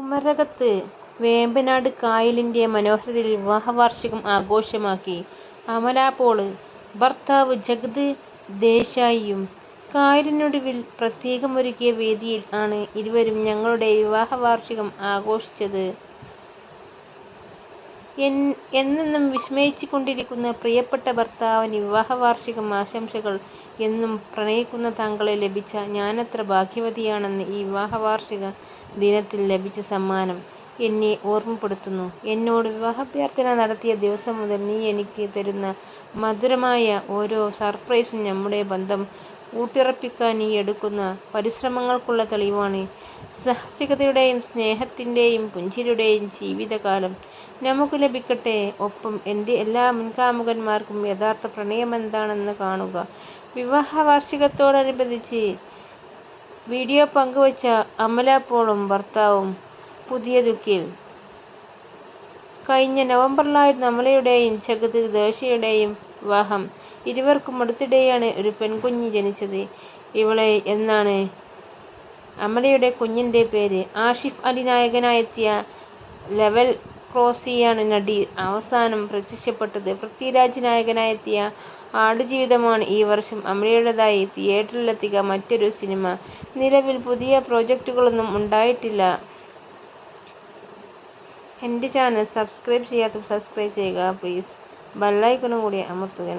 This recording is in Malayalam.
കുമരകത്ത് വേമ്പനാട് കായലിൻ്റെ മനോഹാരിതയിൽ വിവാഹവാർഷികം ആഘോഷമാക്കി അമല പോള്. ഭർത്താവ് ജഗത് ദേശായിയും കായലിനടുവിൽ പ്രത്യേകമൊരുക്കിയ വേദിയിൽ ആണ് ഇരുവരും ഞങ്ങളുടെ വിവാഹവാർഷികം ആഘോഷിച്ചത്. എന്നെന്നും വിസ്മയിച്ചുകൊണ്ടിരിക്കുന്ന പ്രിയപ്പെട്ട ഭർത്താവിന് വിവാഹവാർഷിക ആശംസകൾ. എന്നും പ്രണയിക്കുന്ന താങ്കളെ ലഭിച്ച ഞാനെത്ര ഭാഗ്യവതിയാണെന്ന് ഈ വിവാഹവാർഷിക ദിനത്തിൽ ലഭിച്ച സമ്മാനം എന്നെ ഓർമ്മപ്പെടുത്തുന്നു. എന്നോട് വിവാഹാഭ്യർത്ഥന നടത്തിയ ദിവസം മുതൽ നീ എനിക്ക് തരുന്ന മധുരമായ ഓരോ സർപ്രൈസും നമ്മുടെ ബന്ധം ഊട്ടിയുറപ്പിക്കാൻ നീ എടുക്കുന്ന പരിശ്രമങ്ങൾക്കുള്ള തെളിവാണ്. സാഹസികതയുടെയും സ്നേഹത്തിൻ്റെയും പുഞ്ചിരിയുടെയും ജീവിതകാലം നമുക്ക് ലഭിക്കട്ടെ. ഒപ്പം എൻ്റെ എല്ലാ മുൻകാമുകന്മാർക്കും യഥാർത്ഥ പ്രണയമെന്താണെന്ന് കാണുക. വിവാഹവാർഷികത്തോടനുബന്ധിച്ച് വീഡിയോ പങ്കുവച്ച അമല പോളും ഭർത്താവും പുതിയ ലുക്കിൽ. കഴിഞ്ഞ നവംബറിലായിരുന്നു അമലയുടെയും ജഗത് ദേശായിയുടെയും വിവാഹം. ഇരുവർക്കും അടുത്തിടെയാണ് ഒരു പെൺകുഞ്ഞ് ജനിച്ചത്. ഇവളെ എന്നാണ് അമലയുടെ കുഞ്ഞിൻ്റെ പേര്. ആസിഫ് അലി നായകനായെത്തിയ ലെവൽ ക്രോസിയാണ് നടി അവസാനം പ്രത്യക്ഷപ്പെട്ടത്. പൃഥ്വിരാജ് നായകനായെത്തിയ ആടുജീവിതമാണ് ഈ വർഷം അമലയുടേതായി തിയേറ്ററിലെത്തിയ മറ്റൊരു സിനിമ. നിലവിൽ പുതിയ പ്രോജക്റ്റുകളൊന്നും ഉണ്ടായിട്ടില്ല. എൻ്റെ ചാനൽ സബ്സ്ക്രൈബ് ചെയ്യാത്തവർ സബ്സ്ക്രൈബ് ചെയ്യുക പ്ലീസ്. ബെല്ലൈക്കണും കൂടി അമർത്തുക.